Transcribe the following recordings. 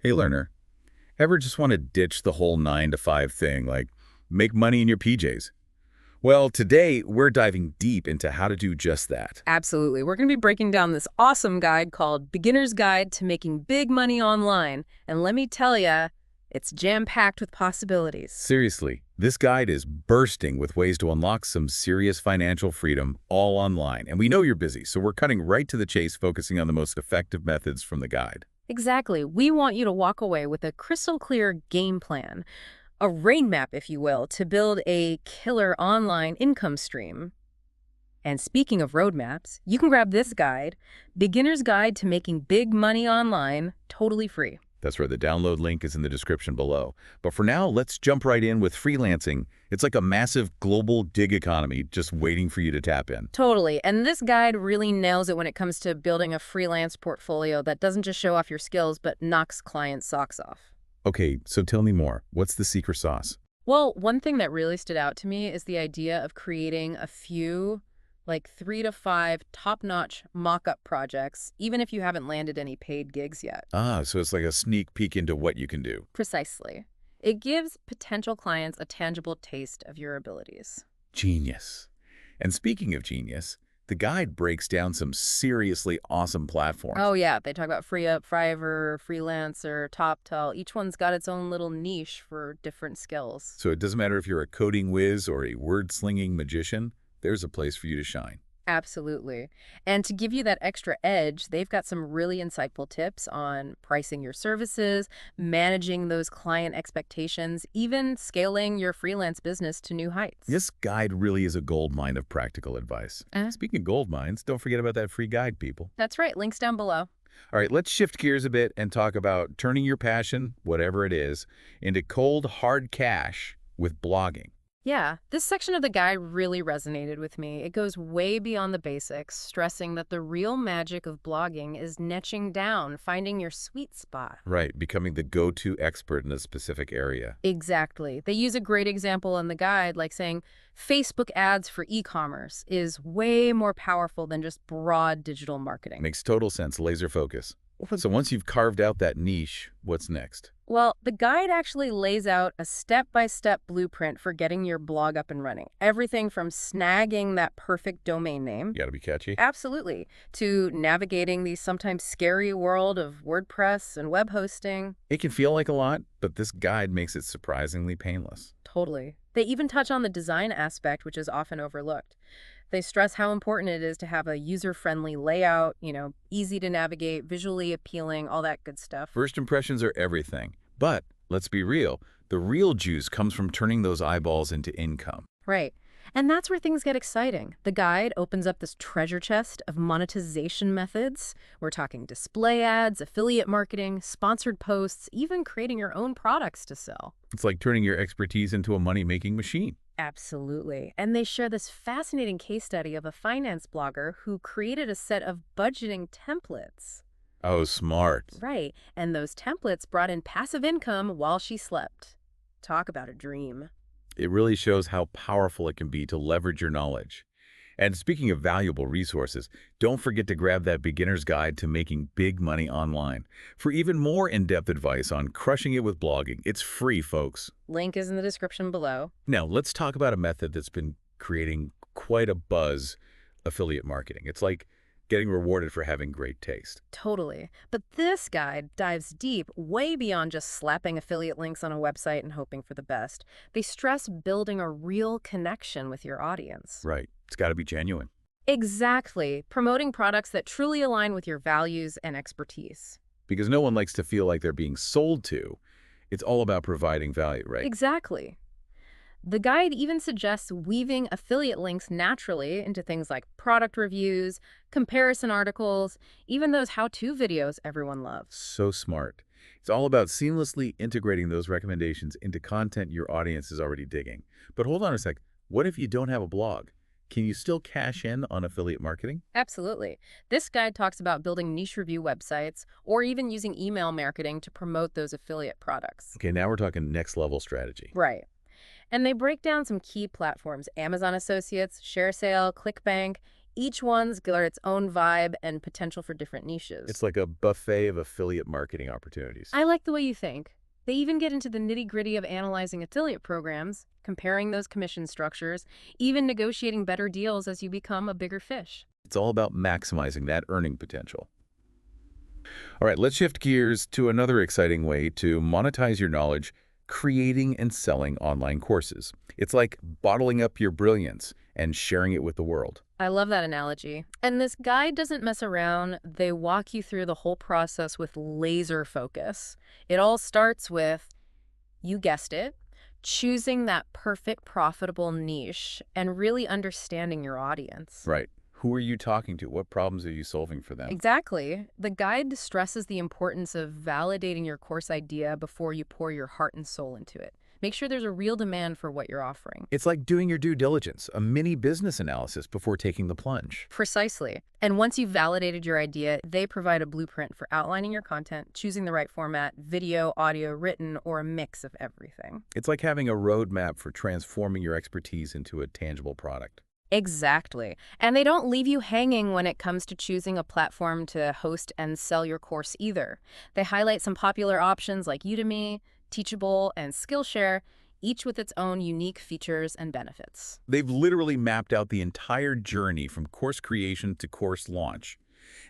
Hey, learner. Ever just want to ditch the whole 9 to 5 thing, like make money in your PJs? Well, today we're diving deep into how to do just that. Absolutely. We're going to be breaking down this awesome guide called Beginner's Guide to Making Big Money Online. And let me tell you, it's jam-packed with possibilities. Seriously, this guide is bursting with ways to unlock some serious financial freedom all online. And we know you're busy, so we're cutting right to the chase, focusing on the most effective methods from the guide. Exactly. We want you to walk away with a crystal clear game plan, a rain map, if you will, to build a killer online income stream. And speaking of roadmaps, you can grab this guide, Beginner's Guide to Making Big Money Online, totally free. That's where the download link is in the description below. But for now, let's jump right in with freelancing. It's like a massive global gig economy just waiting for you to tap in. Totally. And this guide really nails it when it comes to building a freelance portfolio that doesn't just show off your skills, but knocks clients' socks off. Okay, so tell me more. What's the secret sauce? Well, one thing that really stood out to me is the idea of creating a few, like 3 to 5 top-notch mock-up projects, even if you haven't landed any paid gigs yet. Ah, so it's like a sneak peek into what you can do. Precisely. It gives potential clients a tangible taste of your abilities. Genius. And speaking of genius, the guide breaks down some seriously awesome platforms. Oh yeah, they talk about FreeUp, Fiverr, Freelancer, TopTal. Each one's got its own little niche for different skills. So it doesn't matter if you're a coding whiz or a word-slinging magician, there's a place for you to shine. Absolutely. And to give you that extra edge, they've got some really insightful tips on pricing your services, managing those client expectations, even scaling your freelance business to new heights. This guide really is a goldmine of practical advice. Speaking of gold mines, don't forget about that free guide, people. That's right. Links down below. All right, let's shift gears a bit and talk about turning your passion, whatever it is, into cold, hard cash with blogging. Yeah, this section of the guide really resonated with me. It goes way beyond the basics, stressing that the real magic of blogging is niching down, finding your sweet spot. Right, becoming the go-to expert in a specific area. Exactly. They use a great example in the guide, like saying Facebook ads for e-commerce is way more powerful than just broad digital marketing. Makes total sense, laser focus. So once you've carved out that niche, what's next? Well, the guide actually lays out a step-by-step blueprint for getting your blog up and running. Everything from snagging that perfect domain name, You gotta be catchy. absolutely, to navigating the sometimes scary world of WordPress and web hosting. It can feel like a lot, but this guide makes it surprisingly painless. Totally. They even touch on the design aspect, which is often overlooked. They stress how important it is to have a user-friendly layout, easy to navigate, visually appealing, all that good stuff. First impressions are everything. But let's be real, the real juice comes from turning those eyeballs into income. Right. And that's where things get exciting. The guide opens up this treasure chest of monetization methods. We're talking display ads, affiliate marketing, sponsored posts, even creating your own products to sell. It's like turning your expertise into a money-making machine. Absolutely. And they share this fascinating case study of a finance blogger who created a set of budgeting templates. Oh, smart. Right. And those templates brought in passive income while she slept. Talk about a dream. It really shows how powerful it can be to leverage your knowledge. And speaking of valuable resources, don't forget to grab that beginner's guide to making big money online. For even more in-depth advice on crushing it with blogging, it's free, folks. Link is in the description below. Now, let's talk about a method that's been creating quite a buzz: affiliate marketing. It's like getting rewarded for having great taste. Totally. But this guide dives deep, way beyond just slapping affiliate links on a website and hoping for the best. They stress building a real connection with your audience. Right. It's got to be genuine. Exactly. Promoting products that truly align with your values and expertise. Because no one likes to feel like they're being sold to. It's all about providing value, right? Exactly. The guide even suggests weaving affiliate links naturally into things like product reviews, comparison articles, even those how-to videos everyone loves. So smart. It's all about seamlessly integrating those recommendations into content your audience is already digging. But hold on a sec. What if you don't have a blog? Can you still cash in on affiliate marketing? Absolutely. This guide talks about building niche review websites or even using email marketing to promote those affiliate products. Okay, now we're talking next level strategy. Right. And they break down some key platforms: Amazon Associates, ShareSale, ClickBank, Each one's got its own vibe and potential for different It's niches. like a buffet of affiliate marketing opportunities. I like the way you think. They even get into the nitty-gritty of analyzing affiliate programs, comparing those commission structures, even negotiating better deals as you become a bigger fish. It's all about maximizing that earning potential. All right, let's shift gears to another exciting way to monetize your knowledge, creating and selling online courses. It's like bottling up your brilliance and sharing it with the world. I love that analogy. And this guide doesn't mess around. They walk you through the whole process with laser focus. It all starts with, you guessed it, choosing that perfect profitable niche and really understanding your audience. Right. Who are you talking to? What problems are you solving for them? Exactly. The guide stresses the importance of validating your course idea before you pour your heart and soul into it. Make sure there's a real demand for what you're offering. It's like doing your due diligence, a mini business analysis before taking the plunge. Precisely. And once you've validated your idea, they provide a blueprint for outlining your content, choosing the right format, video, audio, written, or a mix of everything. It's like having a roadmap for transforming your expertise into a tangible product. Exactly. And they don't leave you hanging when it comes to choosing a platform to host and sell your course either. They highlight some popular options like Udemy, Teachable, and Skillshare, each with its own unique features and benefits. They've literally mapped out the entire journey from course creation to course launch.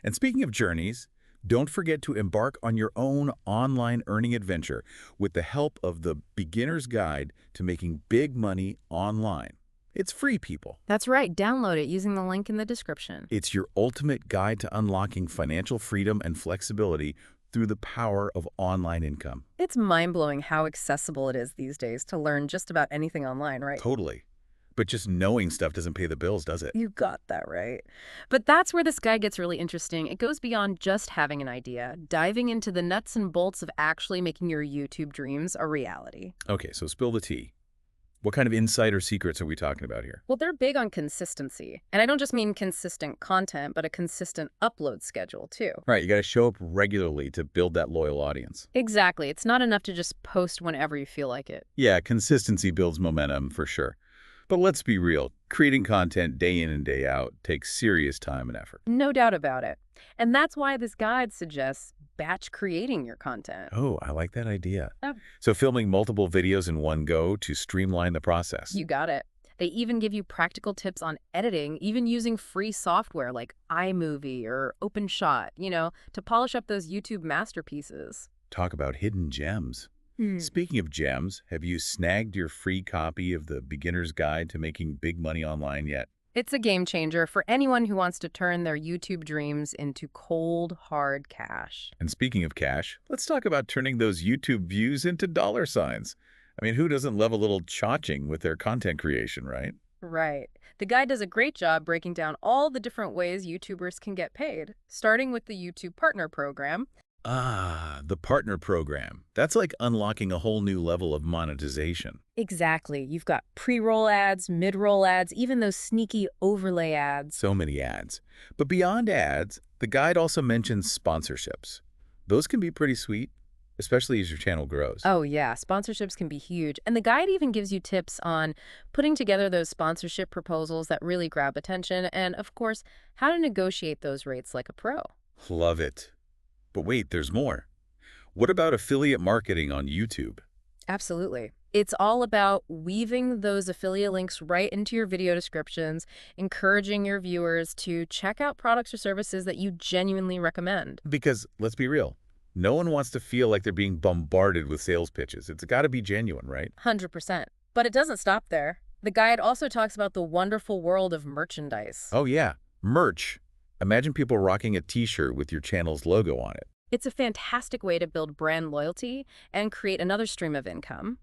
And speaking of journeys, don't forget to embark on your own online earning adventure with the help of the Beginner's Guide to Making Big Money Online. It's free, people. That's right. Download it using the link in the description. It's your ultimate guide to unlocking financial freedom and flexibility through the power of online income. It's mind-blowing how accessible it is these days to learn just about anything online, right? Totally. But just knowing stuff doesn't pay the bills, does it? You got that right. But that's where this guide gets really interesting. It goes beyond just having an idea, diving into the nuts and bolts of actually making your YouTube dreams a reality. Okay, so spill the tea. What kind of insider secrets are we talking about here? Well, they're big on consistency. And I don't just mean consistent content, but a consistent upload schedule, too. Right, you got to show up regularly to build that loyal audience. Exactly. It's not enough to just post whenever you feel like it. Yeah, consistency builds momentum for sure. But let's be real, creating content day in and day out takes serious time and effort. No doubt about it. And that's why this guide suggests batch creating your content. Oh, I like that idea. Oh. So filming multiple videos in one go to streamline the process. You got it. They even give you practical tips on editing, even using free software like iMovie or OpenShot, to polish up those YouTube masterpieces. Talk about hidden gems. Speaking of gems, have you snagged your free copy of the Beginner's Guide to Making Big Money Online yet? It's a game changer for anyone who wants to turn their YouTube dreams into cold, hard cash. And speaking of cash, let's talk about turning those YouTube views into dollar signs. I mean, who doesn't love a little cha-ching with their content creation, right? Right. The guide does a great job breaking down all the different ways YouTubers can get paid, starting with the YouTube Partner Program. Ah, the partner program. That's like unlocking a whole new level of monetization. Exactly. You've got pre-roll ads, mid-roll ads, even those sneaky overlay ads. So many ads. But beyond ads, the guide also mentions sponsorships. Those can be pretty sweet, especially as your channel grows. Oh yeah, sponsorships can be huge. And the guide even gives you tips on putting together those sponsorship proposals that really grab attention and, of course, how to negotiate those rates like a pro. Love it. But wait, there's more. What about affiliate marketing on YouTube? Absolutely. It's all about weaving those affiliate links right into your video descriptions, encouraging your viewers to check out products or services that you genuinely recommend. Because, let's be real, no one wants to feel like they're being bombarded with sales pitches. It's got to be genuine, right? 100%. But it doesn't stop there. The guide also talks about the wonderful world of merchandise. Oh yeah, merch. Imagine people rocking a t-shirt with your channel's logo on it. It's a fantastic way to build brand loyalty and create another stream of income.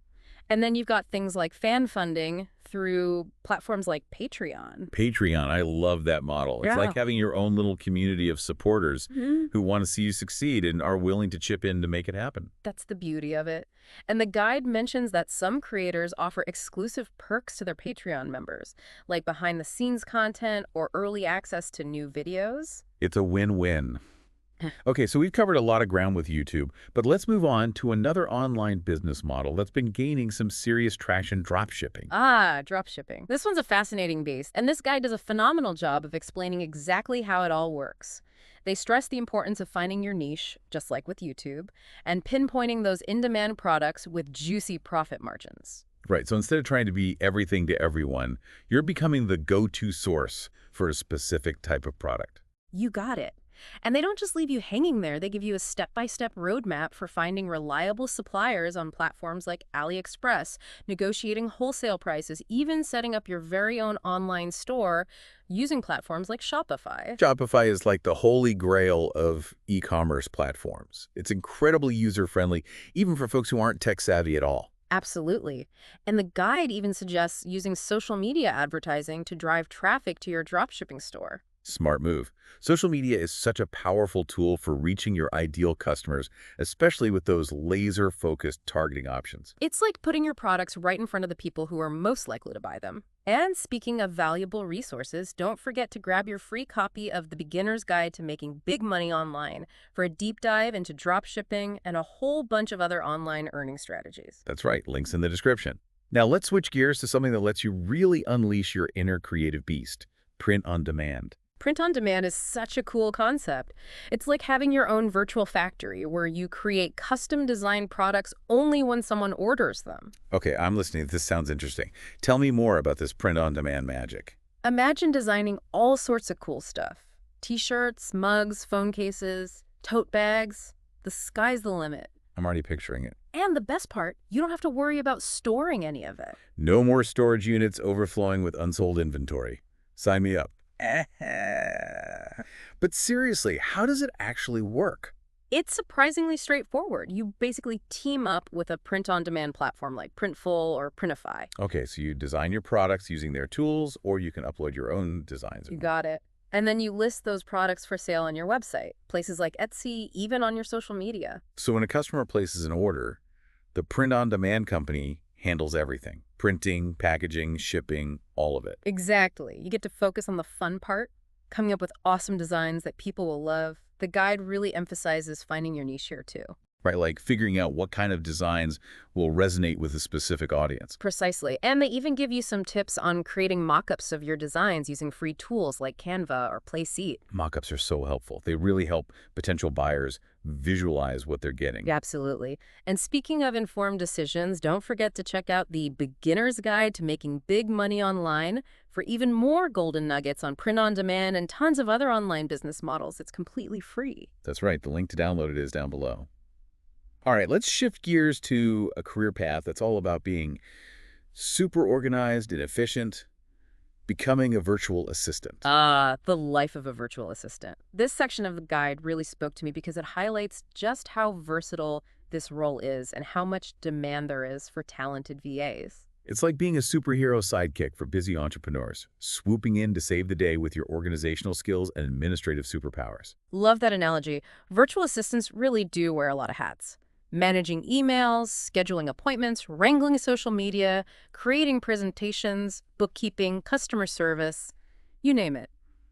And then you've got things like fan funding through platforms like Patreon. Patreon, I love that model. It's Yeah. like having your own little community of supporters who want to see you succeed and are willing to chip in to make it happen. That's the beauty of it. And the guide mentions that some creators offer exclusive perks to their Patreon members, like behind-the-scenes content or early access to new videos. It's a win-win. Okay, so we've covered a lot of ground with YouTube, but let's move on to another online business model that's been gaining some serious traction: dropshipping. Ah, dropshipping. This one's a fascinating beast, and this guy does a phenomenal job of explaining exactly how it all works. They stress the importance of finding your niche, just like with YouTube, and pinpointing those in-demand products with juicy profit margins. Right, so instead of trying to be everything to everyone, you're becoming the go-to source for a specific type of product. You got it. And they don't just leave you hanging there, they give you a step-by-step roadmap for finding reliable suppliers on platforms like AliExpress, negotiating wholesale prices, even setting up your very own online store using platforms like Shopify. Shopify is like the holy grail of e-commerce platforms. It's incredibly user-friendly, even for folks who aren't tech-savvy at all. Absolutely. And the guide even suggests using social media advertising to drive traffic to your dropshipping store. Smart move. Social media is such a powerful tool for reaching your ideal customers, especially with those laser-focused targeting options. It's like putting your products right in front of the people who are most likely to buy them. And speaking of valuable resources, don't forget to grab your free copy of The Beginner's Guide to Making Big Money Online for a deep dive into dropshipping and a whole bunch of other online earning strategies. That's right, links in the description. Now let's switch gears to something that lets you really unleash your inner creative beast: print on demand. Print on demand is such a cool concept. It's like having your own virtual factory where you create custom designed products only when someone orders them. Okay, I'm listening. This sounds interesting. Tell me more about this print on demand magic. Imagine designing all sorts of cool stuff. T-shirts, mugs, phone cases, tote bags. The sky's the limit. I'm already picturing it. And the best part, you don't have to worry about storing any of it. No more storage units overflowing with unsold inventory. Sign me up. But seriously, how does it actually work? It's surprisingly straightforward. You basically team up with a print-on-demand platform like Printful or Printify. Okay, so you design your products using their tools, or you can upload your own designs. You got it. And then you list those products for sale on your website, places like Etsy, even on your social media. So when a customer places an order, the print-on-demand company handles everything: printing, packaging, shipping, all of it. Exactly. You get to focus on the fun part, coming up with awesome designs that people will love. The guide really emphasizes finding your niche here too. Right, like figuring out what kind of designs will resonate with a specific audience. Precisely. And they even give you some tips on creating mock-ups of your designs using free tools like Canva or Playseat. Mock-ups are so helpful. They really help potential buyers visualize what they're getting. Yeah, absolutely. And speaking of informed decisions, don't forget to check out the Beginner's Guide to Making Big Money Online for even more golden nuggets on print on demand and tons of other online business models. It's completely free. That's right. The link to download it is down below. All right, let's shift gears to a career path that's all about being super organized and efficient, becoming a virtual assistant. The life of a virtual assistant. This section of the guide really spoke to me because it highlights just how versatile this role is and how much demand there is for talented VAs. It's like being a superhero sidekick for busy entrepreneurs, swooping in to save the day with your organizational skills and administrative superpowers. Love that analogy. Virtual assistants really do wear a lot of hats. Managing emails, scheduling appointments, wrangling social media, creating presentations, bookkeeping, customer service, you name it.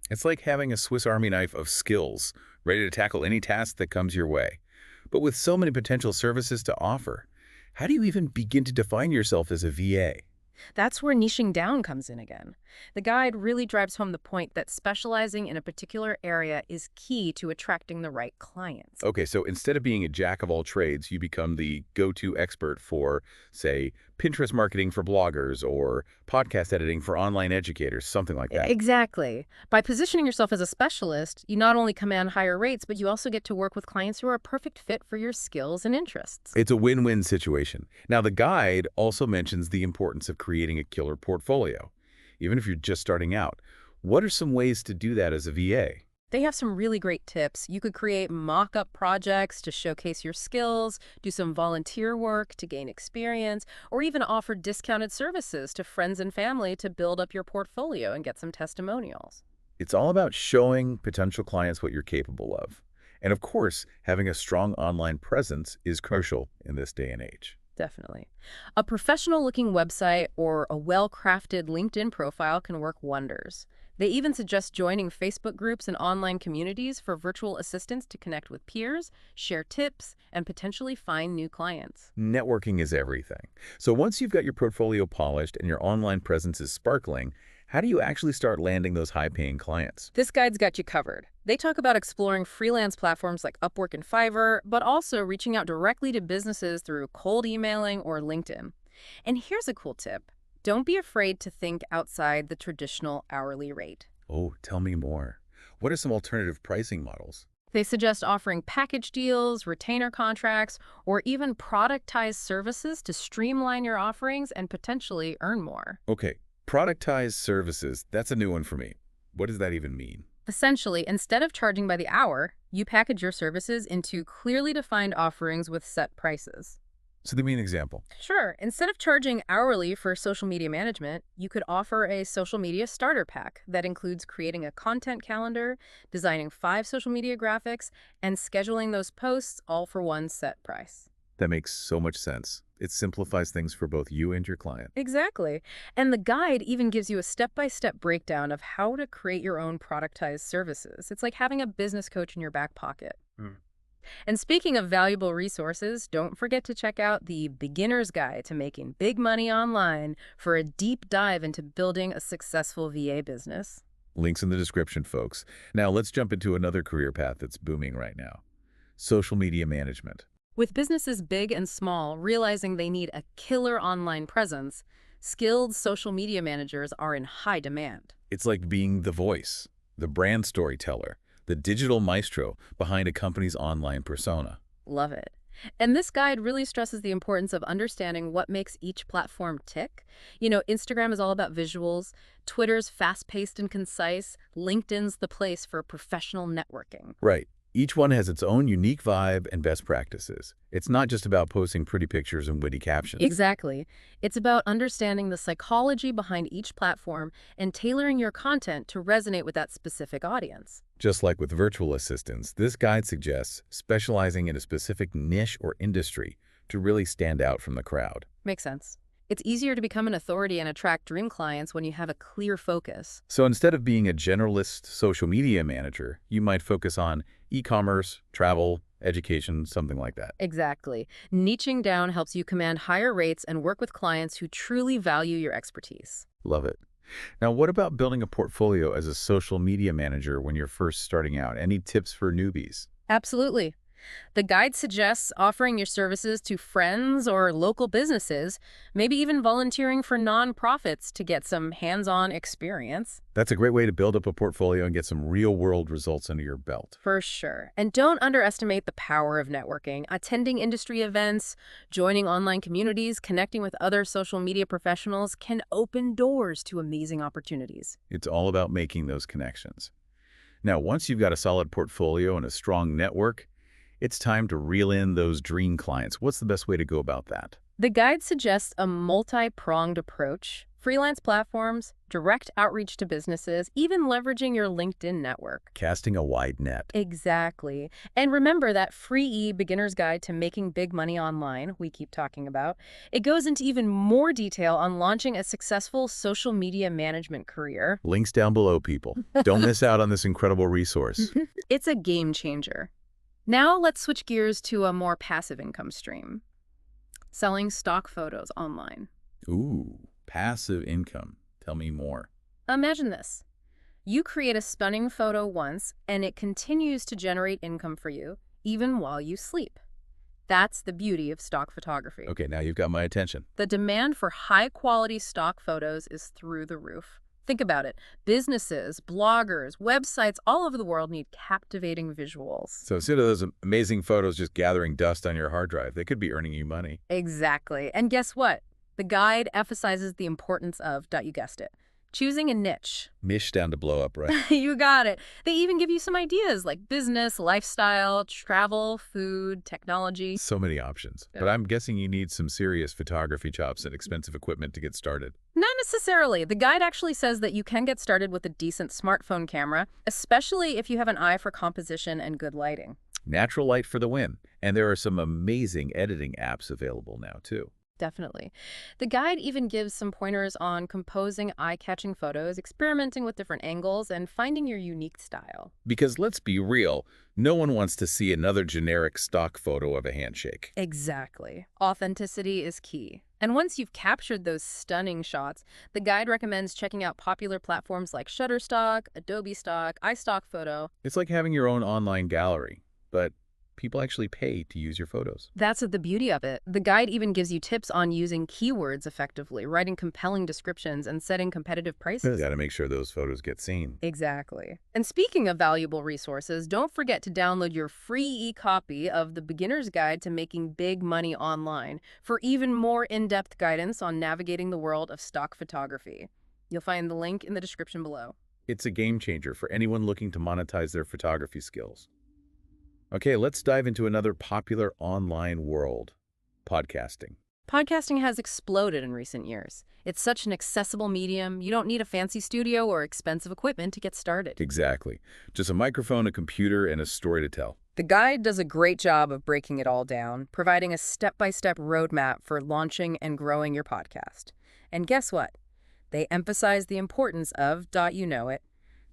It's like having a Swiss Army knife of skills, ready to tackle any task that comes your way. But with so many potential services to offer, how do you even begin to define yourself as a VA? That's where niching down comes in again. The guide really drives home the point that specializing in a particular area is key to attracting the right clients. Okay, so instead of being a jack of all trades, you become the go-to expert for, say, Pinterest marketing for bloggers or podcast editing for online educators, something like that. Exactly. By positioning yourself as a specialist, you not only command higher rates, but you also get to work with clients who are a perfect fit for your skills and interests. It's a win-win situation. Now, the guide also mentions the importance of creating a killer portfolio, even if you're just starting out. What are some ways to do that as a VA? They have some really great tips. You could create mock-up projects to showcase your skills, do some volunteer work to gain experience, or even offer discounted services to friends and family to build up your portfolio and get some testimonials. It's all about showing potential clients what you're capable of. And of course, having a strong online presence is crucial in this day and age. Definitely. A professional-looking website or a well-crafted LinkedIn profile can work wonders. They even suggest joining Facebook groups and online communities for virtual assistants to connect with peers, share tips, and potentially find new clients. Networking is everything. So once you've got your portfolio polished and your online presence is sparkling, how do you actually start landing those high-paying clients? This guide's got you covered. They talk about exploring freelance platforms like Upwork and Fiverr, but also reaching out directly to businesses through cold emailing or LinkedIn. And here's a cool tip. Don't be afraid to think outside the traditional hourly rate. Oh, tell me more. What are some alternative pricing models? They suggest offering package deals, retainer contracts, or even productized services to streamline your offerings and potentially earn more. Okay, productized services, that's a new one for me. What does that even mean? Essentially, instead of charging by the hour, you package your services into clearly defined offerings with set prices. So give me an example. Sure, instead of charging hourly for social media management, you could offer a social media starter pack that includes creating a content calendar, designing 5 social media graphics, and scheduling those posts all for one set price. That makes so much sense. It simplifies things for both you and your client. Exactly. And the guide even gives you a step-by-step breakdown of how to create your own productized services. It's like having a business coach in your back pocket. And speaking of valuable resources, don't forget to check out the Beginner's Guide to Making Big Money Online for a deep dive into building a successful VA business. Links in the description, folks. Now let's jump into another career path that's booming right now. Social media management. With businesses big and small realizing they need a killer online presence, skilled social media managers are in high demand. It's like being the voice, the brand storyteller, the digital maestro behind a company's online persona. Love it. And this guide really stresses the importance of understanding what makes each platform tick. Instagram is all about visuals, Twitter's fast-paced and concise, LinkedIn's the place for professional networking. Right. Each one has its own unique vibe and best practices. It's not just about posting pretty pictures and witty captions. Exactly. It's about understanding the psychology behind each platform and tailoring your content to resonate with that specific audience. Just like with virtual assistants, this guide suggests specializing in a specific niche or industry to really stand out from the crowd. Makes sense. It's easier to become an authority and attract dream clients when you have a clear focus. So instead of being a generalist social media manager, you might focus on e-commerce, travel, education, something like that. Exactly. Niching down helps you command higher rates and work with clients who truly value your expertise. Love it. Now, what about building a portfolio as a social media manager when you're first starting out? Any tips for newbies? Absolutely. The guide suggests offering your services to friends or local businesses, maybe even volunteering for nonprofits to get some hands-on experience. That's a great way to build up a portfolio and get some real-world results under your belt. For sure. And don't underestimate the power of networking. Attending industry events, joining online communities, connecting with other social media professionals can open doors to amazing opportunities. It's all about making those connections. Now, once you've got a solid portfolio and a strong network, it's time to reel in those dream clients. What's the best way to go about that? The guide suggests a multi-pronged approach: freelance platforms, direct outreach to businesses, even leveraging your LinkedIn network. Casting a wide net. Exactly. And remember that free e-beginner's guide to making big money online we keep talking about. It goes into even more detail on launching a successful social media management career. Links down below, people. Don't miss out on this incredible resource. It's a game changer. Now let's switch gears to a more passive income stream: selling stock photos online. Ooh, passive income. Tell me more. Imagine this. You create a stunning photo once, and it continues to generate income for you, even while you sleep. That's the beauty of stock photography. Okay, now you've got my attention. The demand for high-quality stock photos is through the roof. Think about it. Businesses, bloggers, websites all over the world need captivating visuals. So instead of those amazing photos just gathering dust on your hard drive, they could be earning you money. Exactly. And guess what? The guide emphasizes the importance of, you guessed it, choosing a niche. Mish down to blow up, right? You got it. They even give you some ideas like business, lifestyle, travel, food, technology. So many options. But I'm guessing you need some serious photography chops and expensive equipment to get started. Not necessarily. The guide actually says that you can get started with a decent smartphone camera, especially if you have an eye for composition and good lighting. Natural light for the win. And there are some amazing editing apps available now, too. Definitely. The guide even gives some pointers on composing eye-catching photos, experimenting with different angles, and finding your unique style. Because let's be real, no one wants to see another generic stock photo of a handshake. Exactly. Authenticity is key. And once you've captured those stunning shots, the guide recommends checking out popular platforms like Shutterstock, Adobe Stock, iStock Photo. It's like having your own online gallery, but people actually pay to use your photos. That's the beauty of it. The guide even gives you tips on using keywords effectively, writing compelling descriptions, and setting competitive Really prices. got to make sure those photos get seen. Exactly. And speaking of valuable resources, don't forget to download your free e-copy of The Beginner's Guide to Making Big Money Online for even more in-depth guidance on navigating the world of stock photography. You'll find the link in the description below. It's a game changer for anyone looking to monetize their photography skills. Okay, let's dive into another popular online world, podcasting. Podcasting has exploded in recent years. It's such an accessible medium, you don't need a fancy studio or expensive equipment to get started. Exactly. Just a microphone, a computer, and a story to tell. The guide does a great job of breaking it all down, providing a step-by-step roadmap for launching and growing your podcast. And guess what? They emphasize the importance of, you know it,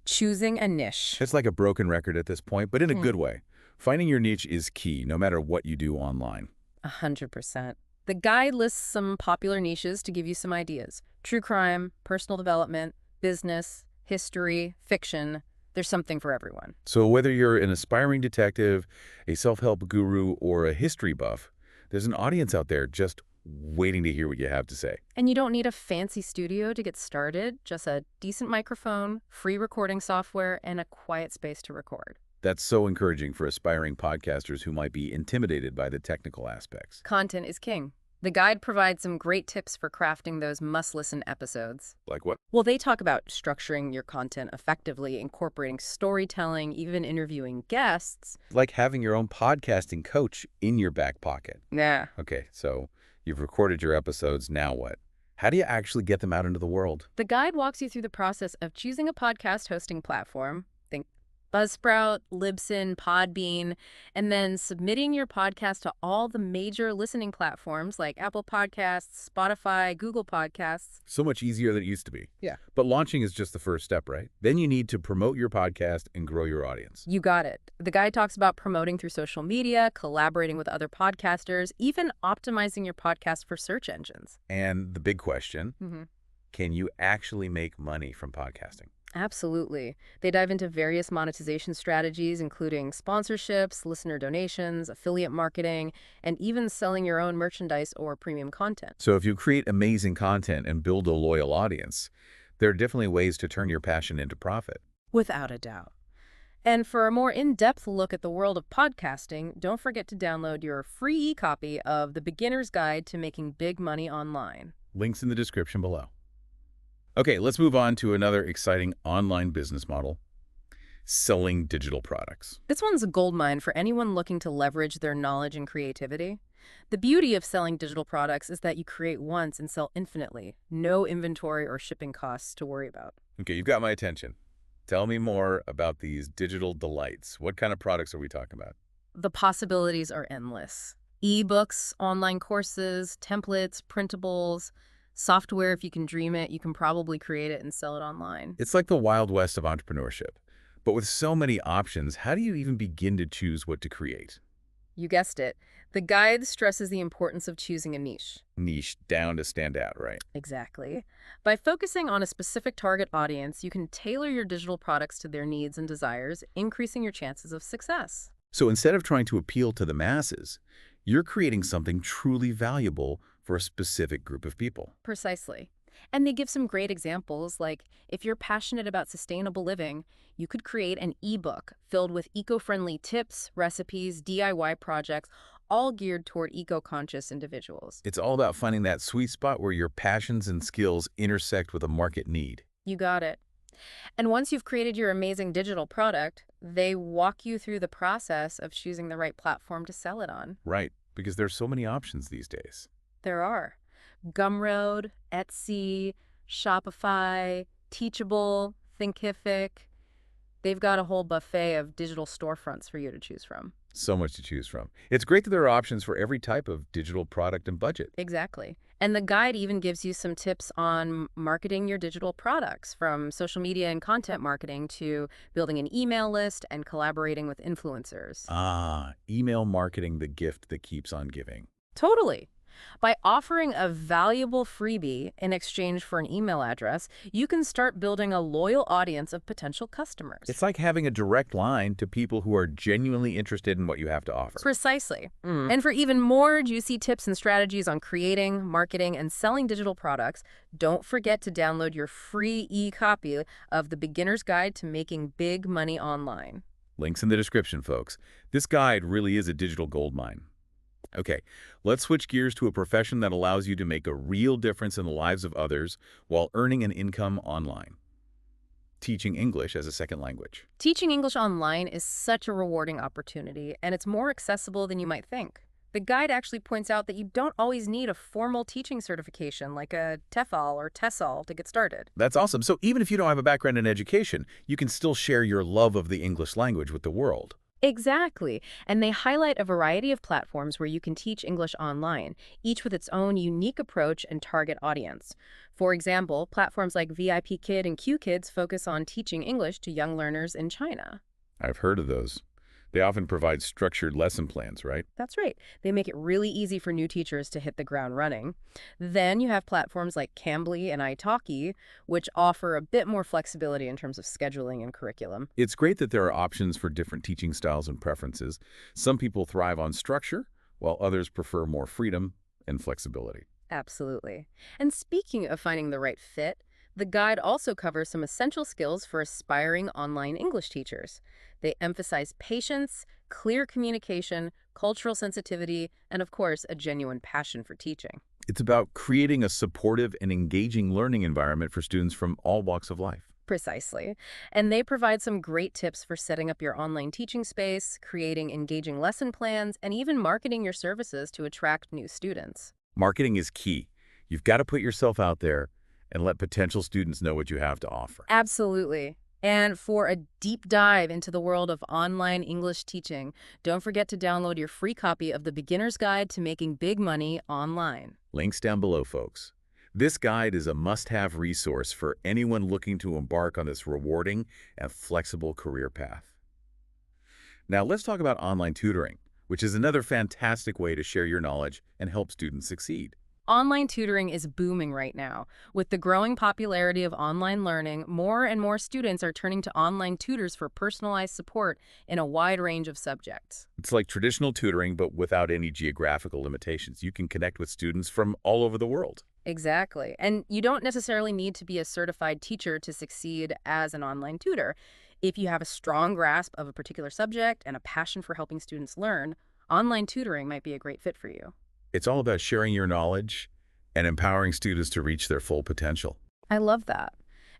choosing a niche. It's like a broken record at this point, but in a Hmm. good way. Finding your niche is key, no matter what you do online. 100%. The guide lists some popular niches to give you some ideas. True crime, personal development, business, history, fiction. There's something for everyone. So whether you're an aspiring detective, a self-help guru, or a history buff, there's an audience out there just waiting to hear what you have to say. And you don't need a fancy studio to get started, just a decent microphone, free recording software, and a quiet space to record. That's so encouraging for aspiring podcasters who might be intimidated by the technical aspects. Content is king. The guide provides some great tips for crafting those must-listen episodes. Like what? Well, they talk about structuring your content effectively, incorporating storytelling, even interviewing guests. Like having your own podcasting coach in your back pocket. Yeah. Okay, so you've recorded your episodes, now what? How do you actually get them out into the world? The guide walks you through the process of choosing a podcast hosting platform. Think Buzzsprout, Libsyn, Podbean, and then submitting your podcast to all the major listening platforms like Apple Podcasts, Spotify, Google Podcasts. So much easier than it used to be. Yeah. But launching is just the first step, right? Then you need to promote your podcast and grow your audience. You got it. The guide talks about promoting through social media, collaborating with other podcasters, even optimizing your podcast for search engines. And the big question, Mm-hmm. can you actually make money from podcasting? Absolutely. They dive into various monetization strategies, including sponsorships, listener donations, affiliate marketing, and even selling your own merchandise or premium content. So if you create amazing content and build a loyal audience, there are definitely ways to turn your passion into profit. Without a doubt. And for a more in-depth look at the world of podcasting, don't forget to download your free e-copy of The Beginner's Guide to Making Big Money Online. Links in the description below. Okay, let's move on to another exciting online business model, selling digital products. This one's a goldmine for anyone looking to leverage their knowledge and creativity. The beauty of selling digital products is that you create once and sell infinitely. No inventory or shipping costs to worry about. Okay, you've got my attention. Tell me more about these digital delights. What kind of products are we talking about? The possibilities are endless. Ebooks, online courses, templates, printables, software. If you can dream it, you can probably create it and sell it online. It's like the Wild West of entrepreneurship. But with so many options, how do you even begin to choose what to create? You guessed it. The guide stresses the importance of choosing a niche. Niche down to stand out, right? Exactly. By focusing on a specific target audience, you can tailor your digital products to their needs and desires, increasing your chances of success. So instead of trying to appeal to the masses, you're creating something truly valuable for a specific group of people. Precisely. And they give some great examples, like if you're passionate about sustainable living, you could create an ebook filled with eco-friendly tips, recipes, DIY projects, all geared toward eco-conscious individuals. It's all about finding that sweet spot where your passions and skills intersect with a market need. You got it. And once you've created your amazing digital product, they walk you through the process of choosing the right platform to sell it on. Right, because there's so many options these days. There are Gumroad, Etsy, Shopify, Teachable, Thinkific. They've got a whole buffet of digital storefronts for you to choose from. So much to choose from. It's great that there are options for every type of digital product and budget. Exactly. And the guide even gives you some tips on marketing your digital products, from social media and content marketing to building an email list and collaborating with influencers. Ah, email marketing, the gift that keeps on giving. Totally. By offering a valuable freebie in exchange for an email address, you can start building a loyal audience of potential customers. It's like having a direct line to people who are genuinely interested in what you have to offer. Precisely. And for even more juicy tips and strategies on creating, marketing, and selling digital products, don't forget to download your free e-copy of The Beginner's Guide to Making Big Money Online. Links in the description, folks. This guide really is a digital goldmine. Okay, let's switch gears to a profession that allows you to make a real difference in the lives of others while earning an income online. Teaching English as a second language. Teaching English online is such a rewarding opportunity, and it's more accessible than you might think. The guide actually points out that you don't always need a formal teaching certification like a TEFL or TESOL to get started. That's awesome. So even if you don't have a background in education, you can still share your love of the English language with the world. Exactly. And they highlight a variety of platforms where you can teach English online, each with its own unique approach and target audience. For example, platforms like VIP Kid and Q Kids focus on teaching English to young learners in China. I've heard of those. They often provide structured lesson plans, right? That's right. They make it really easy for new teachers to hit the ground running. Then you have platforms like Cambly and italki, which offer a bit more flexibility in terms of scheduling and curriculum. It's great that there are options for different teaching styles and preferences. Some people thrive on structure, while others prefer more freedom and flexibility. Absolutely. And speaking of finding the right fit, the guide also covers some essential skills for aspiring online English teachers. They emphasize patience, clear communication, cultural sensitivity, and of course, a genuine passion for teaching. It's about creating a supportive and engaging learning environment for students from all walks of life. Precisely. And they provide some great tips for setting up your online teaching space, creating engaging lesson plans, and even marketing your services to attract new students. Marketing is key. You've got to put yourself out there and let potential students know what you have to offer. Absolutely. And for a deep dive into the world of online English teaching, don't forget to download your free copy of The Beginner's Guide to Making Big Money Online. Links down below, folks. This guide is a must-have resource for anyone looking to embark on this rewarding and flexible career path. Now, let's talk about online tutoring, which is another fantastic way to share your knowledge and help students succeed. Online tutoring is booming right now. With the growing popularity of online learning, more and more students are turning to online tutors for personalized support in a wide range of subjects. It's like traditional tutoring, but without any geographical limitations. You can connect with students from all over the world. Exactly. And you don't necessarily need to be a certified teacher to succeed as an online tutor. If you have a strong grasp of a particular subject and a passion for helping students learn, online tutoring might be a great fit for you. It's all about sharing your knowledge and empowering students to reach their full potential. I love that.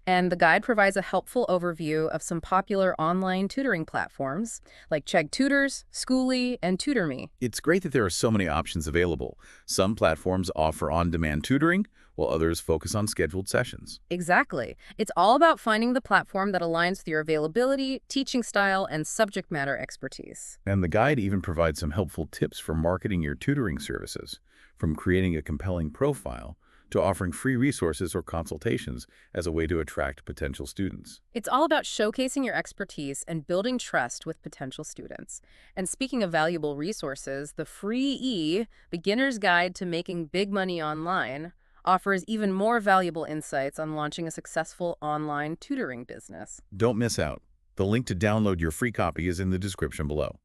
And the guide provides a helpful overview of some popular online tutoring platforms like Chegg Tutors, Schooly, and TutorMe. It's great that there are so many options available. Some platforms offer on-demand tutoring, while others focus on scheduled sessions. Exactly. It's all about finding the platform that aligns with your availability, teaching style, and subject matter expertise. And the guide even provides some helpful tips for marketing your tutoring services, from creating a compelling profile to offering free resources or consultations as a way to attract potential students. It's all about showcasing your expertise and building trust with potential students. And speaking of valuable resources, the free Beginner's Guide to Making Big Money Online offers even more valuable insights on launching a successful online tutoring business. Don't miss out. The link to download your free copy is in the description below.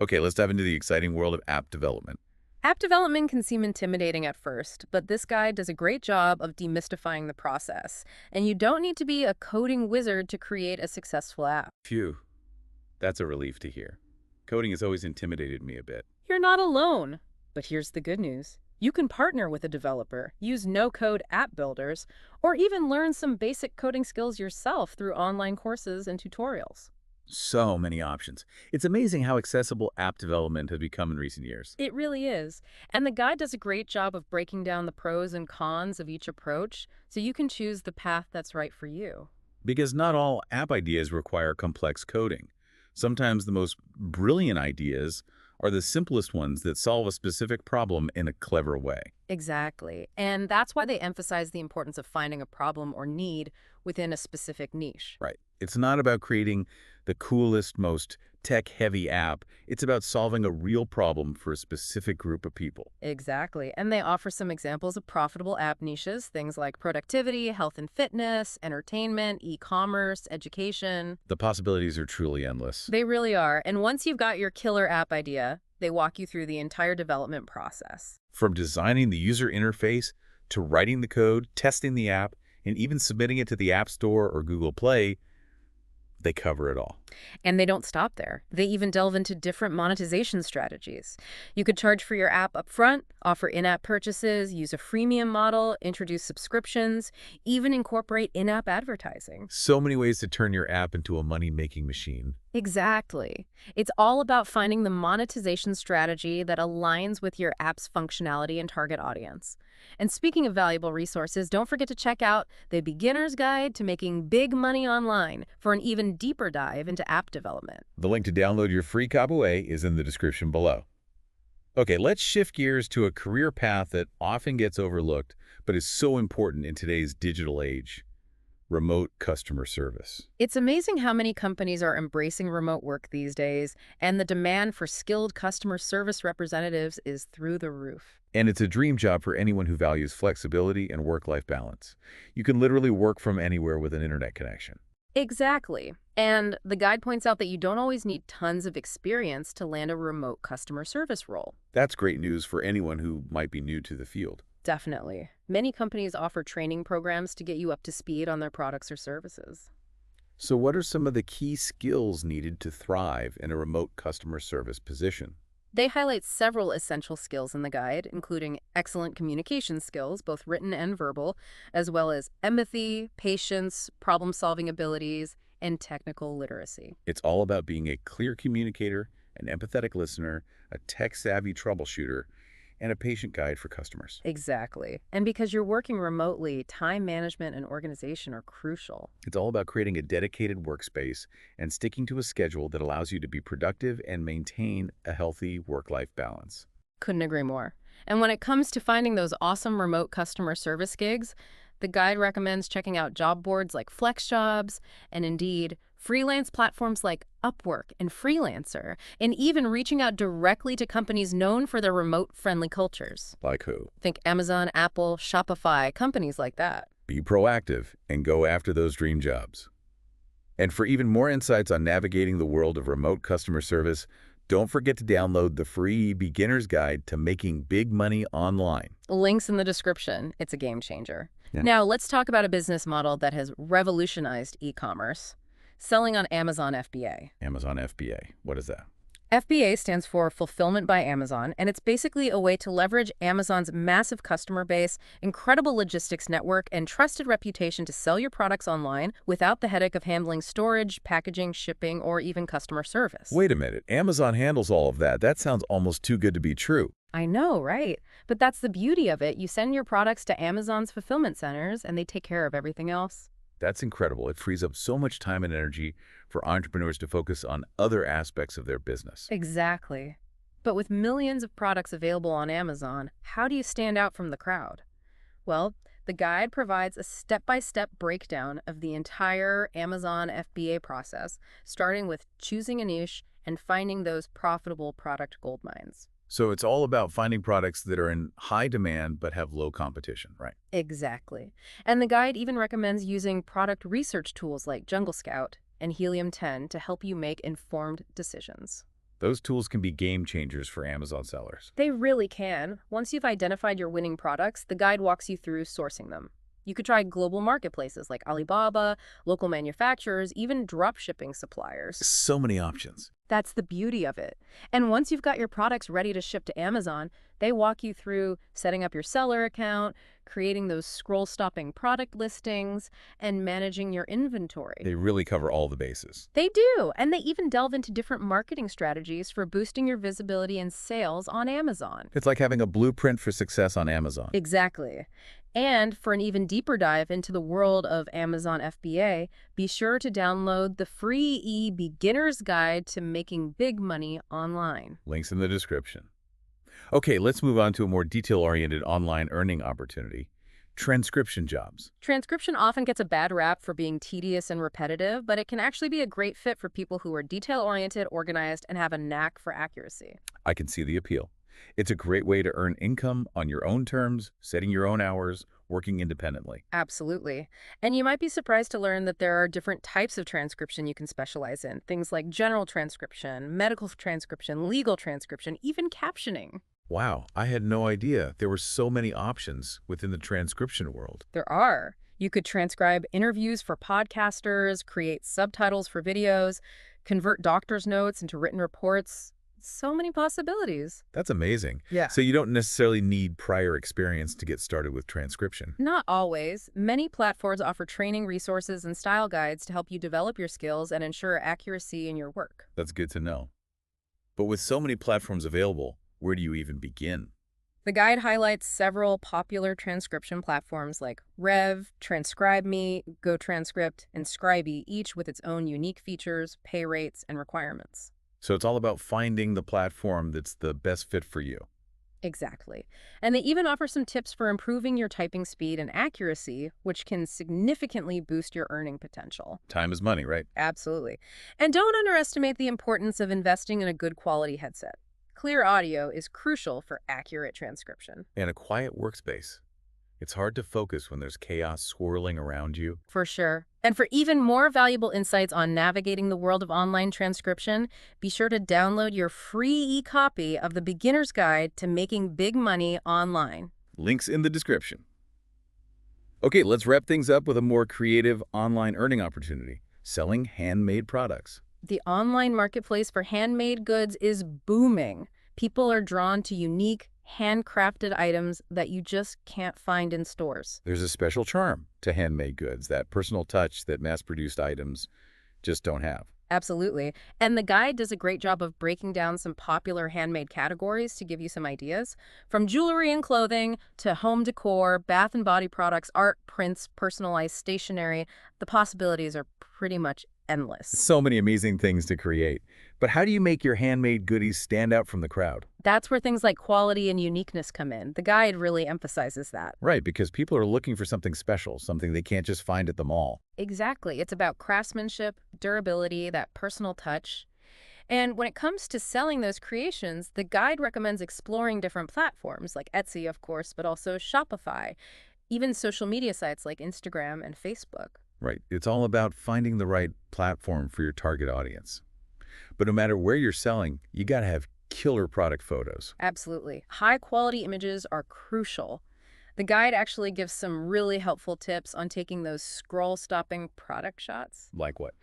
Okay, let's dive into the exciting world of app development. App development can seem intimidating at first, but this guide does a great job of demystifying the process. And you don't need to be a coding wizard to create a successful app. Phew, that's a relief to hear. Coding has always intimidated me a bit. You're not alone. But here's the good news. You can partner with a developer, use no-code app builders, or even learn some basic coding skills yourself through online courses and tutorials. So many options. It's amazing how accessible app development has become in recent years. It really is. And the guide does a great job of breaking down the pros and cons of each approach, so you can choose the path that's right for you. Because not all app ideas require complex coding. Sometimes the most brilliant ideas are the simplest ones that solve a specific problem in a clever way. Exactly. And that's why they emphasize the importance of finding a problem or need within a specific niche. Right. It's not about creating the coolest, most tech-heavy app. It's about solving a real problem for a specific group of people. Exactly. And they offer some examples of profitable app niches, things like productivity, health and fitness, entertainment, e-commerce, education. The possibilities are truly endless. They really are. And once you've got your killer app idea, they walk you through the entire development process. From designing the user interface to writing the code, testing the app, and even submitting it to the App Store or Google Play, they cover it all. And they don't stop there. They even delve into different monetization strategies. You could charge for your app upfront, offer in-app purchases, use a freemium model, introduce subscriptions, even incorporate in-app advertising. So many ways to turn your app into a money-making machine. Exactly. It's all about finding the monetization strategy that aligns with your app's functionality and target audience. And speaking of valuable resources, don't forget to check out the Beginner's Guide to Making Big Money Online for an even deeper dive into app development. The link to download your free copy is in the description below. Okay, let's shift gears to a career path that often gets overlooked, but is so important in today's digital age: remote customer service. It's amazing how many companies are embracing remote work these days, and the demand for skilled customer service representatives is through the roof. And it's a dream job for anyone who values flexibility and work-life balance. You can literally work from anywhere with an internet connection. Exactly. And the guide points out that you don't always need tons of experience to land a remote customer service role. That's great news for anyone who might be new to the field. Definitely. Many companies offer training programs to get you up to speed on their products or services. So what are some of the key skills needed to thrive in a remote customer service position? They highlight several essential skills in the guide, including excellent communication skills, both written and verbal, as well as empathy, patience, problem-solving abilities, and technical literacy. It's all about being a clear communicator, an empathetic listener, a tech-savvy troubleshooter, and a patient guide for customers. Exactly. And because you're working remotely, time management and organization are crucial. It's all about creating a dedicated workspace and sticking to a schedule that allows you to be productive and maintain a healthy work-life balance. Couldn't agree more. And when it comes to finding those awesome remote customer service gigs, the guide recommends checking out job boards like FlexJobs and Indeed, freelance platforms like Upwork and Freelancer, and even reaching out directly to companies known for their remote-friendly cultures. Like who? Think Amazon, Apple, Shopify, companies like that. Be proactive and go after those dream jobs. And for even more insights on navigating the world of remote customer service, don't forget to download the free Beginner's Guide to Making Big Money Online. Links in the description. It's a game changer. Yeah. Now, let's talk about a business model that has revolutionized e-commerce: selling on Amazon FBA. Amazon FBA. What is that? FBA stands for Fulfillment by Amazon, and it's basically a way to leverage Amazon's massive customer base, incredible logistics network, and trusted reputation to sell your products online without the headache of handling storage, packaging, shipping, or even customer service. Wait a minute. Amazon handles all of that. That sounds almost too good to be true. I know, right? But that's the beauty of it. You send your products to Amazon's fulfillment centers, and they take care of everything else. That's incredible. It frees up so much time and energy for entrepreneurs to focus on other aspects of their business. Exactly. But with millions of products available on Amazon, how do you stand out from the crowd? Well, the guide provides a step-by-step breakdown of the entire Amazon FBA process, starting with choosing a niche and finding those profitable product goldmines. So it's all about finding products that are in high demand but have low competition, right? Exactly. And the guide even recommends using product research tools like Jungle Scout and Helium 10 to help you make informed decisions. Those tools can be game changers for Amazon sellers. They really can. Once you've identified your winning products, the guide walks you through sourcing them. You could try global marketplaces like Alibaba, local manufacturers, even drop-shipping suppliers. So many options. That's the beauty of it. And once you've got your products ready to ship to Amazon, they walk you through setting up your seller account, creating those scroll-stopping product listings, and managing your inventory. They really cover all the bases. They do, and they even delve into different marketing strategies for boosting your visibility and sales on Amazon. It's like having a blueprint for success on Amazon. Exactly. And for an even deeper dive into the world of Amazon FBA, be sure to download the free e-beginner's guide to making big money online. Links in the description. Okay, let's move on to a more detail-oriented online earning opportunity. Transcription jobs. Transcription often gets a bad rap for being tedious and repetitive, but it can actually be a great fit for people who are detail-oriented, organized, and have a knack for accuracy. I can see the appeal. It's a great way to earn income on your own terms, setting your own hours, working independently. Absolutely. And you might be surprised to learn that there are different types of transcription you can specialize in. Things like general transcription, medical transcription, legal transcription, even captioning. Wow, I had no idea there were so many options within the transcription world. There are. You could transcribe interviews for podcasters, create subtitles for videos, convert doctor's notes into written reports. So many possibilities. That's amazing. Yeah. So you don't necessarily need prior experience to get started with transcription. Not always. Many platforms offer training resources and style guides to help you develop your skills and ensure accuracy in your work. That's good to know. But with so many platforms available, where do you even begin? The guide highlights several popular transcription platforms like Rev, TranscribeMe, GoTranscript, and Scribey, each with its own unique features, pay rates, and requirements. So it's all about finding the platform that's the best fit for you. Exactly. And they even offer some tips for improving your typing speed and accuracy, which can significantly boost your earning potential. Time is money, right? Absolutely. And don't underestimate the importance of investing in a good quality headset. Clear audio is crucial for accurate transcription. And a quiet workspace. It's hard to focus when there's chaos swirling around you. For sure. And for even more valuable insights on navigating the world of online transcription, be sure to download your free e-copy of the Beginner's Guide to Making Big Money Online. Links in the description. Okay, let's wrap things up with a more creative online earning opportunity, selling handmade products. The online marketplace for handmade goods is booming. People are drawn to unique, handcrafted items that you just can't find in stores. There's a special charm to handmade goods, that personal touch that mass-produced items just don't have. Absolutely. And the guide does a great job of breaking down some popular handmade categories to give you some ideas. From jewelry and clothing to home decor, bath and body products, art, prints, personalized stationery, the possibilities are pretty much endless. So many amazing things to create. But how do you make your handmade goodies stand out from the crowd? That's where things like quality and uniqueness come in. The guide really emphasizes that. Right, because people are looking for something special, something they can't just find at the mall. Exactly. It's about craftsmanship, durability, that personal touch. And when it comes to selling those creations, the guide recommends exploring different platforms like Etsy, of course, but also Shopify, even social media sites like Instagram and Facebook. Right, it's all about finding the right platform for your target audience. But no matter where you're selling, you gotta have killer product photos. Absolutely. High-quality images are crucial. The guide actually gives some really helpful tips on taking those scroll-stopping product shots. Like what?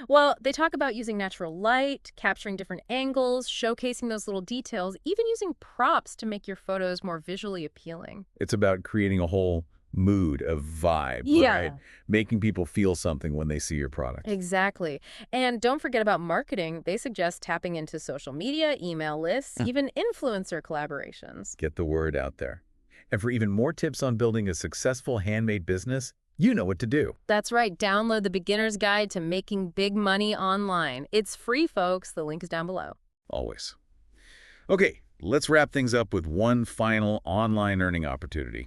Well, they talk about using natural light, capturing different angles, showcasing those little details, even using props to make your photos more visually appealing. It's about creating a whole mood, a vibe, Yeah. right? Making people feel something when they see your product. Exactly. And don't forget about marketing. They suggest tapping into social media, email lists, even influencer collaborations. Get the word out there. And for even more tips on building a successful handmade business, you know what to do. That's right. Download the Beginner's Guide to Making Big Money Online. It's free, folks. The link is down below. Always. Okay, let's wrap things up with one final online earning opportunity.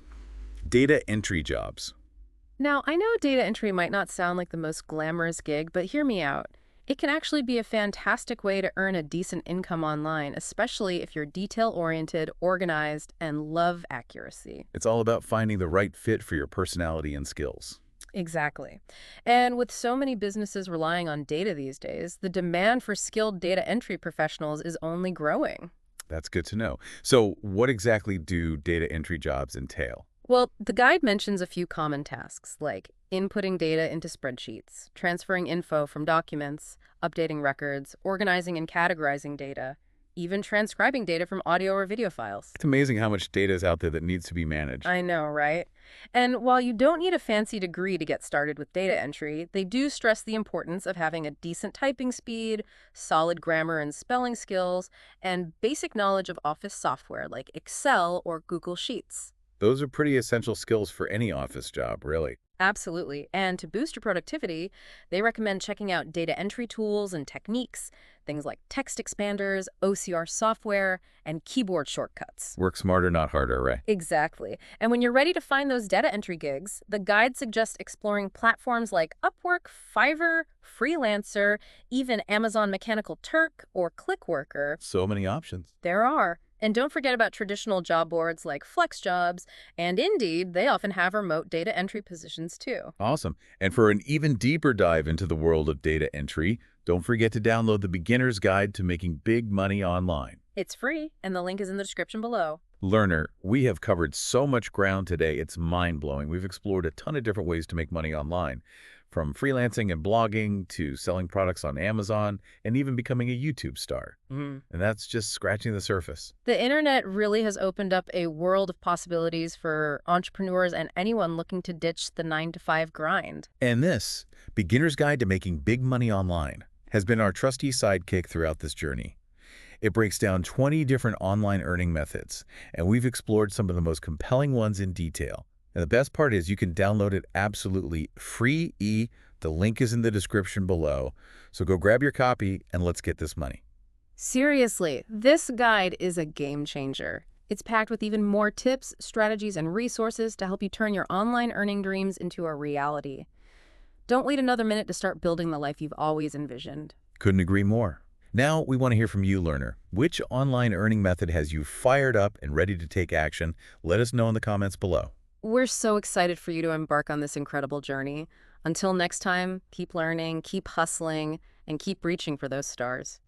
Data entry jobs. Now, I know data entry might not sound like the most glamorous gig, but hear me out. It can actually be a fantastic way to earn a decent income online, especially if you're detail-oriented, organized, and love accuracy. It's all about finding the right fit for your personality and skills. Exactly. And with so many businesses relying on data these days, the demand for skilled data entry professionals is only growing. That's good to know. So what exactly do data entry jobs entail? Well, the guide mentions a few common tasks, like inputting data into spreadsheets, transferring info from documents, updating records, organizing and categorizing data, even transcribing data from audio or video files. It's amazing how much data is out there that needs to be managed. I know, right? And while you don't need a fancy degree to get started with data entry, they do stress the importance of having a decent typing speed, solid grammar and spelling skills, and basic knowledge of office software like Excel or Google Sheets. Those are pretty essential skills for any office job, really. Absolutely. And to boost your productivity, they recommend checking out data entry tools and techniques, things like text expanders, OCR software, and keyboard shortcuts. Work smarter, not harder, right? Exactly. And when you're ready to find those data entry gigs, the guide suggests exploring platforms like Upwork, Fiverr, Freelancer, even Amazon Mechanical Turk or Clickworker. So many options. There are. And don't forget about traditional job boards like FlexJobs, and Indeed, they often have remote data entry positions too. Awesome. And for an even deeper dive into the world of data entry, don't forget to download the Beginner's Guide to Making Big Money Online. It's free, and the link is in the description below. Learner, we have covered so much ground today, it's mind-blowing. We've explored a ton of different ways to make money online, from freelancing and blogging to selling products on Amazon and even becoming a YouTube star. Mm. And that's just scratching the surface. The internet really has opened up a world of possibilities for entrepreneurs and anyone looking to ditch the 9-to-5 grind. And this, Beginner's Guide to Making Big Money Online, has been our trusty sidekick throughout this journey. It breaks down 20 different online earning methods, and we've explored some of the most compelling ones in detail. And the best part is you can download it absolutely free. The link is in the description below. So go grab your copy and let's get this money. Seriously, this guide is a game changer. It's packed with even more tips, strategies, and resources to help you turn your online earning dreams into a reality. Don't wait another minute to start building the life you've always envisioned. Couldn't agree more. Now we want to hear from you, learner. Which online earning method has you fired up and ready to take action? Let us know in the comments below. We're so excited for you to embark on this incredible journey. Until next time, keep learning, keep hustling, and keep reaching for those stars.